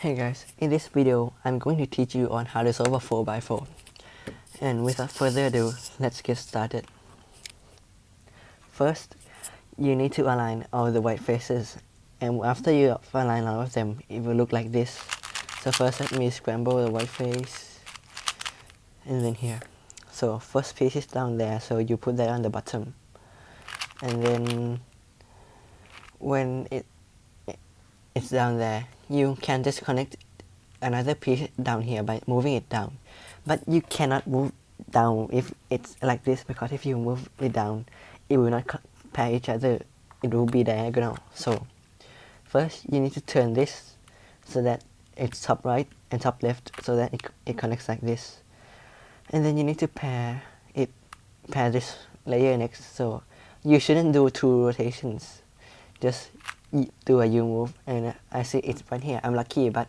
Hey guys, in this video I'm going to teach you on how to solve a 4x4. And without further ado, let's get started. First, you need to align all the white faces, and after you align all of them, it will look like this. So first let me scramble the white face, and then here. So first piece is down there, so you put that on the bottom. And then when it's down there, you can just connect another piece down here by moving it down, but you cannot move down if it's like this, because if you move it down it will not pair each other, it will be diagonal. So first you need to turn this so that it's top right and top left, so that it connects like this, and then you need to pair this layer next. So you shouldn't do 2 rotations, just do a U move. And I see it's right here, I'm lucky, but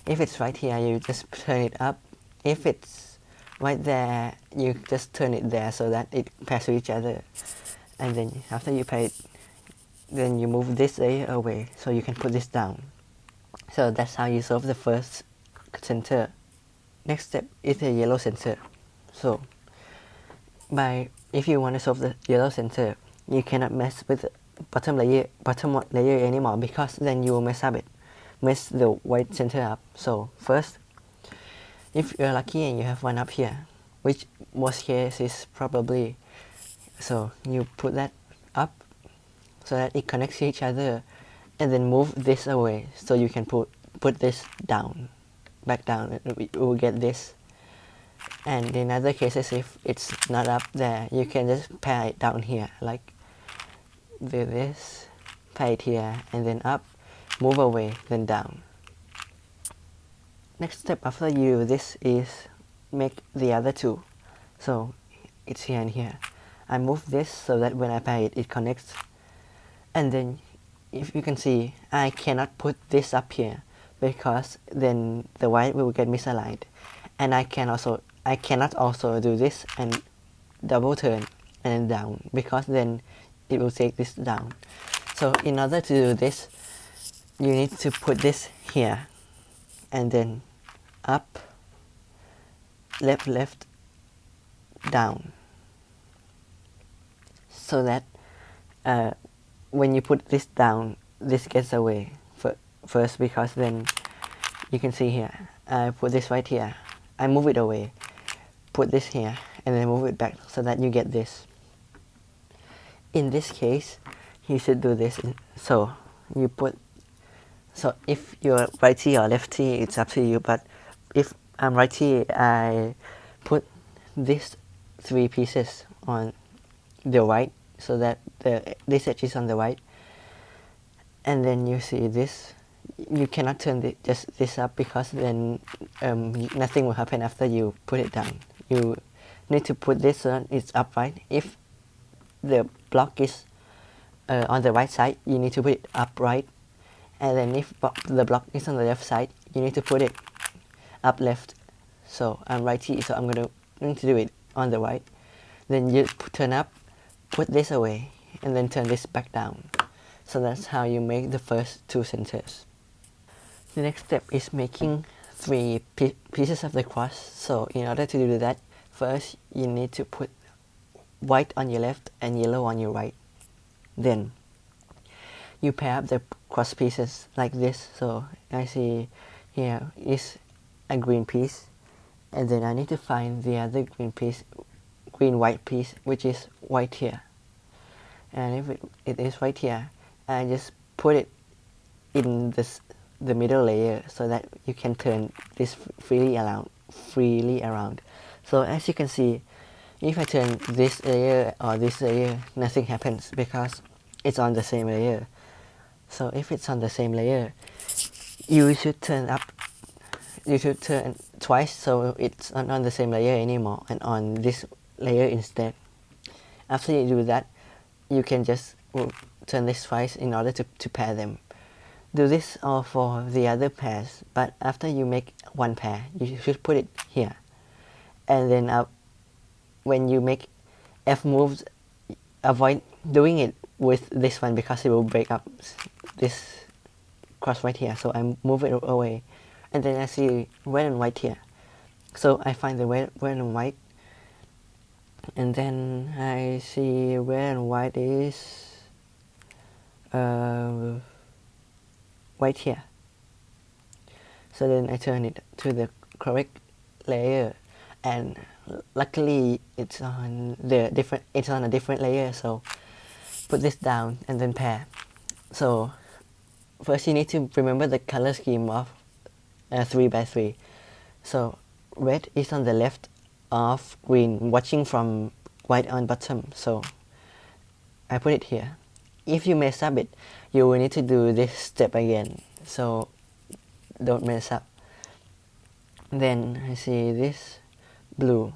if it's right here you just turn it up. If it's right there you just turn it there so that it pairs to each other. And then after you pair it, then you move this layer away so you can put this down. So that's how you solve the first center. Next step is the yellow center. So if you want to solve the yellow center, you cannot mess with the bottom layer anymore, because then you will mess the white center up. So first, if you're lucky and you have one up here, which most cases probably, so you put that up so that it connects to each other, and then move this away so you can put this down, back down, and we will get this. And in other cases, if it's not up there, you can just pair it down here, like do this, pair it here, and then up, move away, then down. Next step after you do this is make the other two. So it's here and here. I move this so that when I pair it, it connects. And then if you can see, I cannot put this up here, because then the white will get misaligned. And I cannot also do this and double turn and down, because then it will take this down. So in order to do this, you need to put this here, and then up, left, down, so that when you put this down, this gets away first, because then you can see here, I put this right here, I move it away, put this here, and then move it back so that you get this. In this case, you should do this. So if you're righty or lefty, it's up to you, but if I'm righty, I put these 3 pieces on the right, so that this edge is on the right. And then you see this, you cannot turn just this up, because then nothing will happen after you put it down. You need to put this so that it's upright. If the block is on the right side, you need to put it upright. And then if the block is on the left side, you need to put it up left. So I'm righty, so I'm going to do it on the right. Then you turn up, put this away, and then turn this back down. So that's how you make the first 2 centers. The next step is making 3 pieces of the cross. So in order to do that, first you need to put white on your left and yellow on your right. Then you pair up the cross pieces like this. So I see here is a green piece, and then I need to find the other green white piece, which is white here. And if it is right here, I just put it in the middle layer, so that you can turn this freely around. So as you can see, if I turn this layer or this layer, nothing happens, because it's on the same layer. So if it's on the same layer, you should turn twice, so it's not on the same layer anymore, and on this layer instead. After you do that, you can just turn this twice in order to pair them. Do this all for the other pairs, but after you make one pair, you should put it here. And then when you make F moves, avoid doing it with this one, because it will break up this cross right here. So I move it away, and then I see red and white here. So I find the red and white, and then I see red and white is white here. So then I turn it to the correct layer, and luckily it's on a different layer. So put this down and then pair. So first you need to remember the color scheme of 3x3. So red is on the left of green, watching from white on bottom. So I put it here. If you mess up it, you will need to do this step again. So don't mess up. Then I see this blue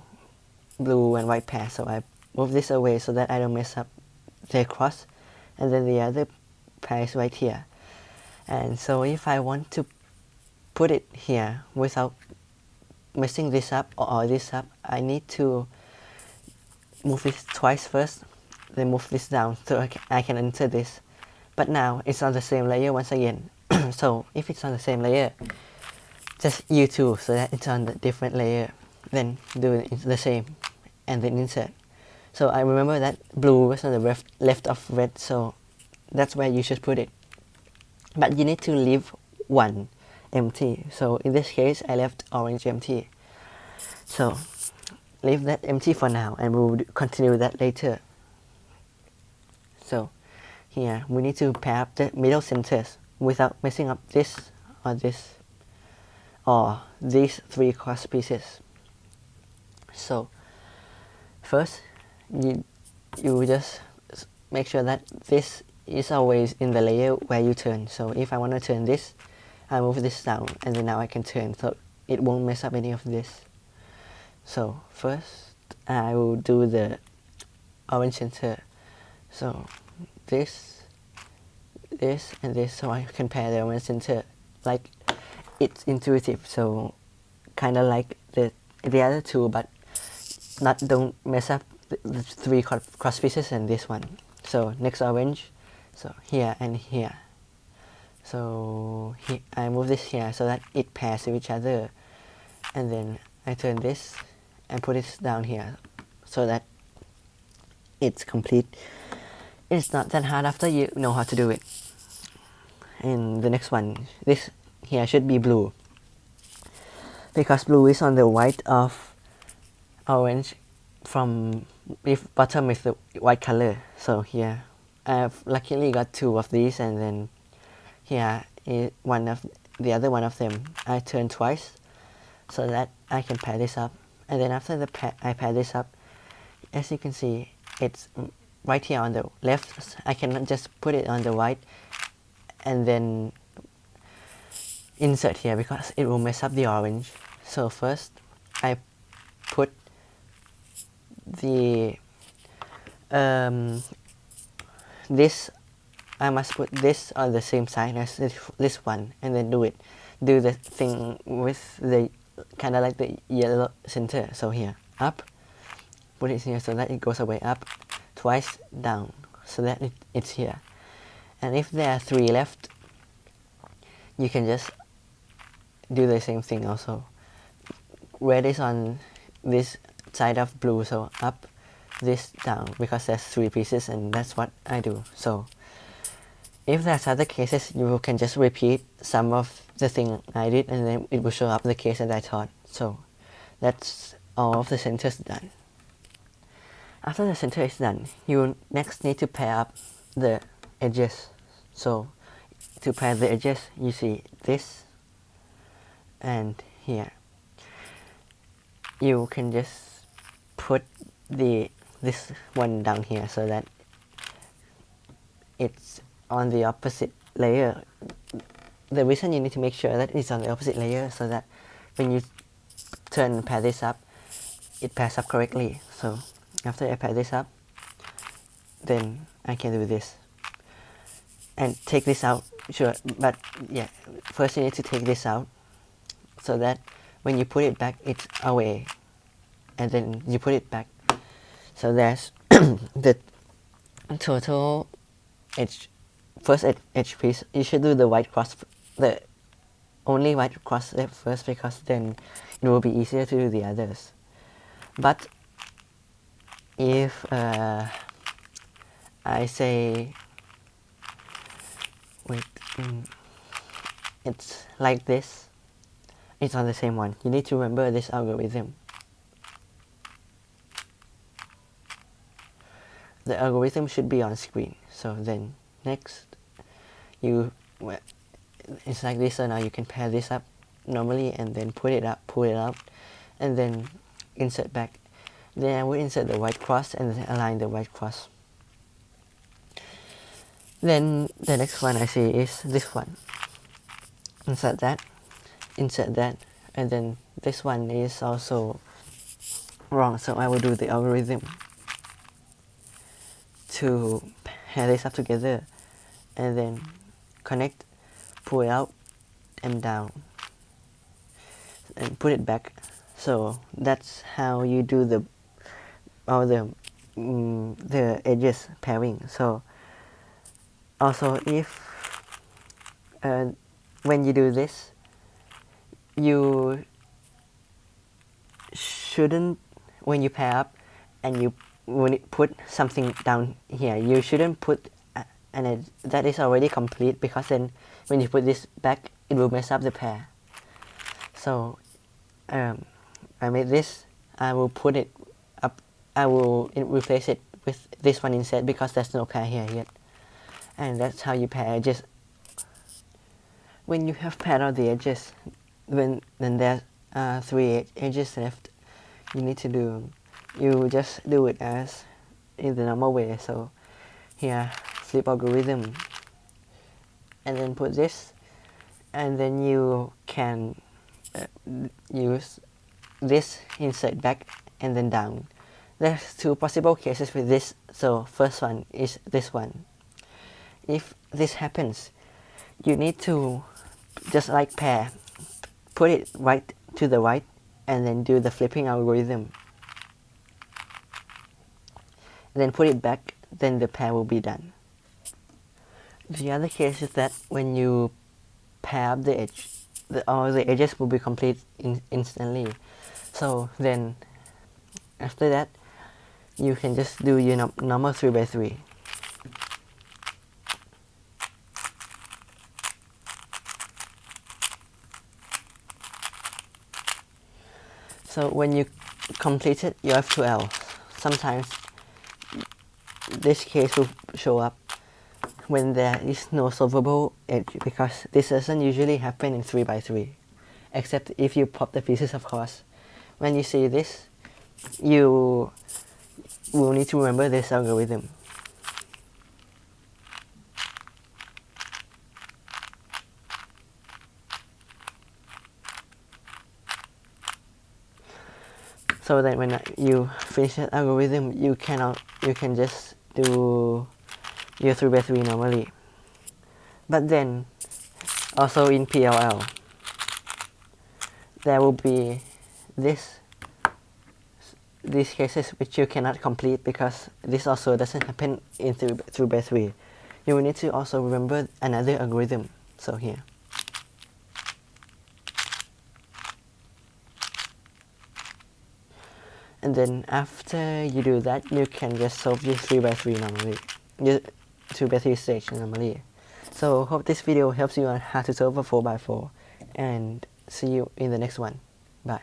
and white pair. So I move this away so that I don't mess up the cross. And then the other pair is right here. And so if I want to put it here without messing this up or this up, I need to move this twice first, then move this down so I can enter this. But now it's on the same layer once again. So if it's on the same layer, just U2 so that it's on the different layer, then do it the same and then insert. So I remember that blue was on the left of red, so that's where you should put it. But you need to leave one empty. So in this case I left orange empty. So leave that empty for now and we'll continue that later. So here we need to pair up the middle centers without messing up this or this or these three cross pieces. So first you just make sure that this is always in the layer where you turn. So if I want to turn this, I move this down and then now I can turn, so it won't mess up any of this. So first I will do the orange center. So this, and this, so I can pair the orange center. Like, it's intuitive, so kind of like the other two, but don't mess up the three cross pieces and this one. So next orange, so here and here. So I move this here so that it pairs with each other, and then I turn this and put it down here so that it's complete. It's not that hard after you know how to do it. And the next one, this here should be blue, because blue is on the white of orange from if bottom is the white color. So here I've luckily got two of these, and then here is the other one of them. I turn twice so that I can pair this up, and then after I pair this up, as you can see, it's right here on the left. I cannot just put it on the white and then insert here because it will mess up the orange. So first I put the this, I must put this on the same side as this one, and then do the thing with the kind of like the yellow center. So here, up, put it here so that it goes away, up, twice, down, so that it's here. And if there are three left, you can just do the same thing also. Red is on this side of blue, so up, this, down, because there's three pieces, and that's what I do. So if there's other cases, you can just repeat some of the thing I did, and then it will show up the case that I taught. So that's all of the centers done. After the center is done, you next need to pair up the edges. So to pair the edges, you see this and here. You can just put this one down here so that it's on the opposite layer. The reason you need to make sure that it's on the opposite layer so that when you turn and pair this up, it pairs up correctly. So after I pair this up, then I can do this and take this out. Sure, but yeah, first you need to take this out so that when you put it back, it's away, and then you put it back. So there's the total edge, first edge piece. You should do the white cross, the only white cross left first because then it will be easier to do the others. But if I say, wait, it's like this, it's on the same one. You need to remember this algorithm. The algorithm should be on screen. So then next, it's like this. So now you can pair this up normally and then put it up, pull it out, and then insert back. Then I will insert the white cross and then align the white cross. Then the next one I see is this one. Insert that, and then this one is also wrong. So I will do the algorithm to pair this up together and then connect, pull it out and down and put it back. So that's how you do the edges pairing. So also if when you do this, you shouldn't, when you pair up and you put something down here, you shouldn't put an edge that is already complete, because then when you put this back it will mess up the pair. So I made this, I will put it up, I will replace it with this one instead because there's no pair here yet. And that's how you pair edges. When you have paired out the edges, then there are 3 edges left, you just do it as in the normal way. So here, flip algorithm, and then put this, and then you can use this, insert back and then down. There's 2 possible cases with this. So first one is this one. If this happens, you need to just like pair, put it right to the right and then do the flipping algorithm, then put it back, then the pair will be done. The other case is that when you pair up the edge, all the edges will be complete instantly. So then after that you can just do your normal 3x3. So when you completed your F2L, sometimes this case will show up when there is no solvable edge, because this doesn't usually happen in 3x3, except if you pop the pieces, of course. When you see this, you will need to remember this algorithm. So that when you finish that algorithm, you can just do your 3x3 normally. But then also in PLL there will be these cases which you cannot complete, because this also doesn't happen in 3x3. You will need to also remember another algorithm. So here, and then after you do that, you can just solve your 3x3 normally, your 2x3 stage normally. So hope this video helps you on how to solve a 4x4, and see you in the next one. Bye.